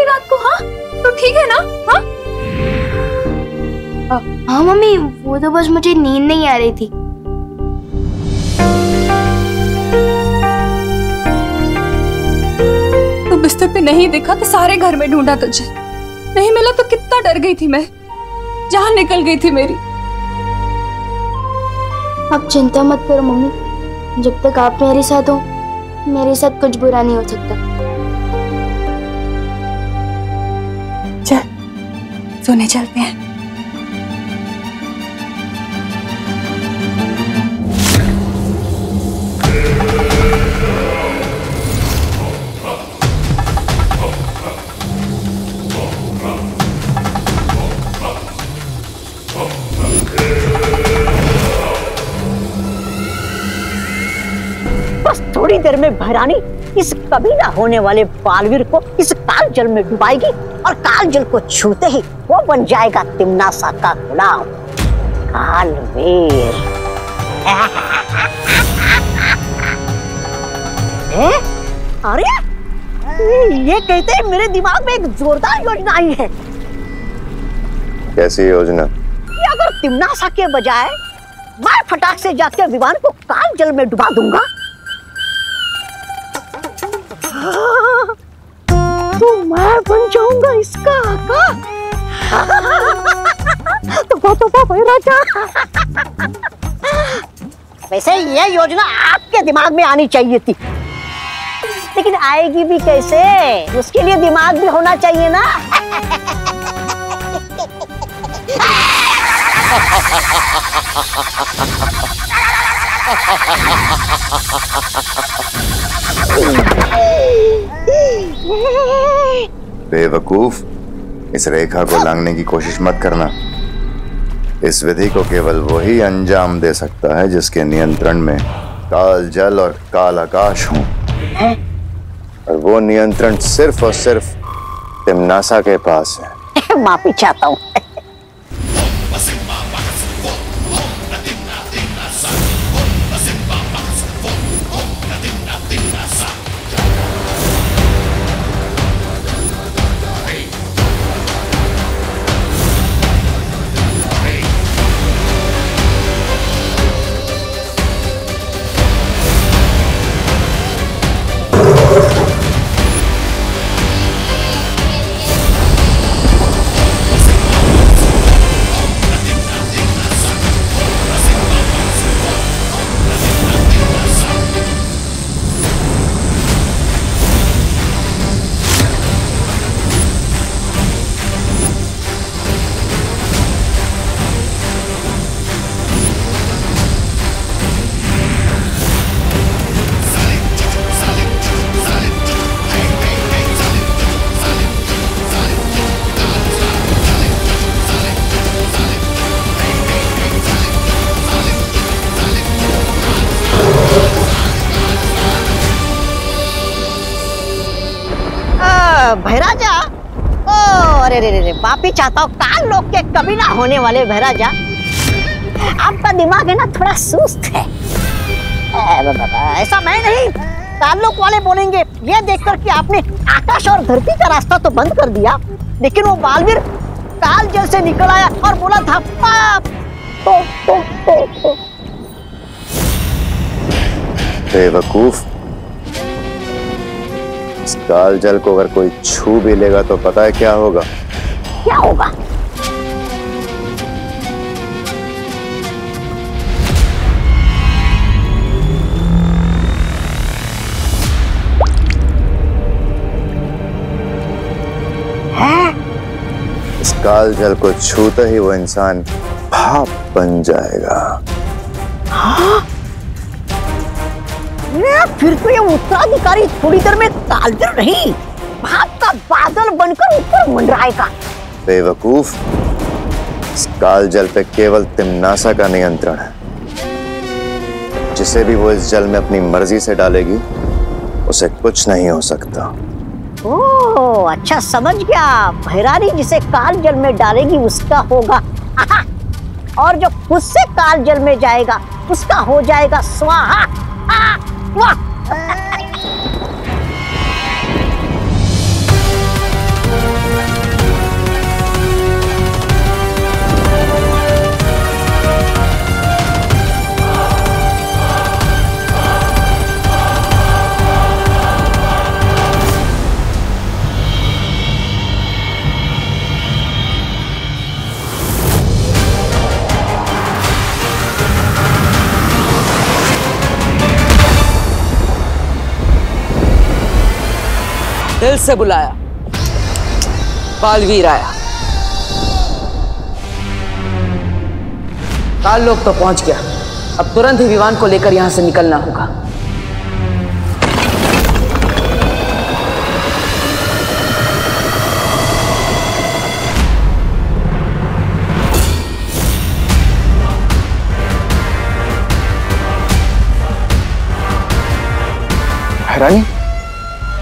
रात को? हाँ तो ठीक है ना? हाँ हाँ मम्मी, वो तो बस मुझे नींद नहीं आ रही थी। तो बिस्तर पे नहीं दिखा तो सारे घर में ढूंढा तुझे, नहीं मिला तो कितना डर गई थी मैं, जान निकल गई थी मेरी। आप चिंता मत करो मम्मी, जब तक आप मेरे साथ हो मेरे साथ कुछ बुरा नहीं हो सकता। चल सोने चलते हैं। बस थोड़ी देर में भैरानी इस कभी ना होने वाले बालवीर को इस काल जल में डुबाएगी और काल जल को छूते ही वो बन जाएगा तिम्नासा का गुलाम कालवीर। अरे ये कहते हैं मेरे दिमाग में एक जोरदार योजना आई है। कैसी योजना? कि अगर तिम्नासा के बजाय मैं फटाक से जाके विमान को काल जल में डुबा दूंगा तो मैं बन जाऊंगा इसका आका। तो भाई राजा, वैसे ये योजना आपके दिमाग में आनी चाहिए थी, लेकिन आएगी भी कैसे? उसके लिए दिमाग भी होना चाहिए ना। बेवकूफ, इस रेखा को लांघने की कोशिश मत करना। इस विधि को केवल वही अंजाम दे सकता है जिसके नियंत्रण में काल जल और काल आकाश हों, और वो नियंत्रण सिर्फ और सिर्फ तिम्नासा के पास है। माफी चाहता हूँ। भैराजा, ओ अरे रे रे, माफी चाहता हूँ। काल लोक के कभी ना होने वाले भैराजा, आपका दिमाग है ना थोड़ा सुस्त है। ऐसा मैं नहीं, काल लोक वाले बोलेंगे। ये देखकर कि आपने आकाश और धरती का रास्ता तो बंद कर दिया, लेकिन वो बालवीर काल जल से निकल आया और बोला था पाप। बेवकूफ, इस काल जल को अगर कोई छू भी लेगा तो पता है क्या होगा? क्या होगा? इस काल जल को छूते ही वो इंसान भाप बन जाएगा। हाँ? फिर तो ये उत्तराधिकारी थोड़ी देर में कालवीर नहीं, भाप का बादल बनकर ऊपर मंडराएगा। बेवकूफ, इस काल जल पे केवल तिम्नासा का नियंत्रण है। जिसे भी वो इस जल में अपनी मर्जी से डालेगी उसे कुछ नहीं हो सकता। ओह अच्छा, समझ गया। भैरानी जिसे काल जल में डालेगी उसका होगा, और जो खुद से काल जल में जाएगा उसका हो जाएगा स्वाहा। वाह दिल से बुलाया, बालवीर आया। काल लोग तो पहुंच गया, अब तुरंत ही विमान को लेकर यहां से निकलना होगा। रानी,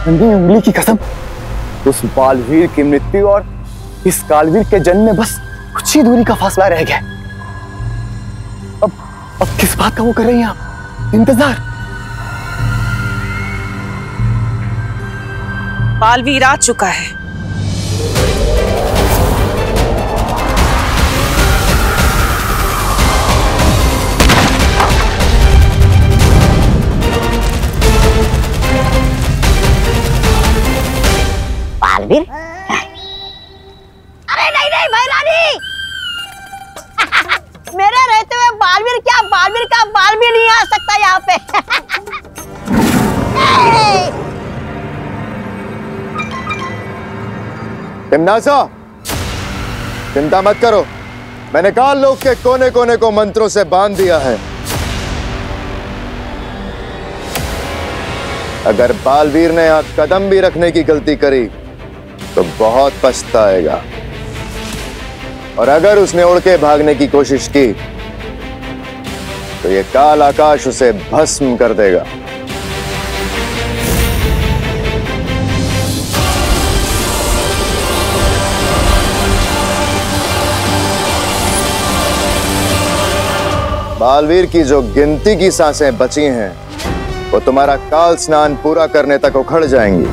नंदी उंगली की कसम, उस बालवीर की मृत्यु और इस कालवीर के जन्म में बस कुछ ही दूरी का फासला रह गया। अब किस बात का वो कर रही हैं आप इंतजार? बालवीर आ चुका है। बालवीर? अरे नहीं नहीं भाई रानी, मेरे रहते हुए बालवीर क्या, बालवीर का बाल भी नहीं आ सकता यहाँ पे। तिम्नासा, चिंता मत करो, मैंने काल लोक के कोने कोने को मंत्रों से बांध दिया है। अगर बालवीर ने यहां कदम भी रखने की गलती करी तो बहुत पछताएगा, और अगर उसने उड़ के भागने की कोशिश की तो ये काल आकाश उसे भस्म कर देगा। बालवीर की जो गिनती की सांसें बची हैं वो तुम्हारा काल स्नान पूरा करने तक उखड़ जाएंगी।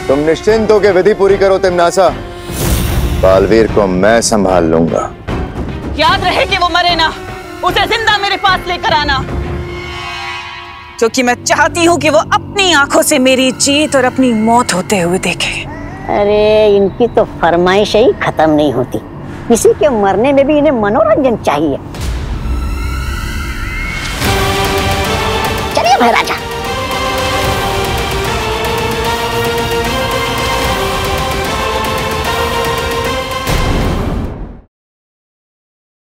तुम निश्चिंत होकर विधि पूरी करो तिम्नासा, बालवीर को मैं संभाल लूंगा। याद रहे कि वो मरे ना, उसे जिंदा मेरे पास लेकर आना, क्योंकि मैं चाहती हूँ कि वो अपनी आंखों से मेरी जीत और अपनी मौत होते हुए देखे। अरे इनकी तो फरमाइश ही खत्म नहीं होती, किसी के मरने में भी इन्हें मनोरंजन चाहिए। चलिए महाराजा।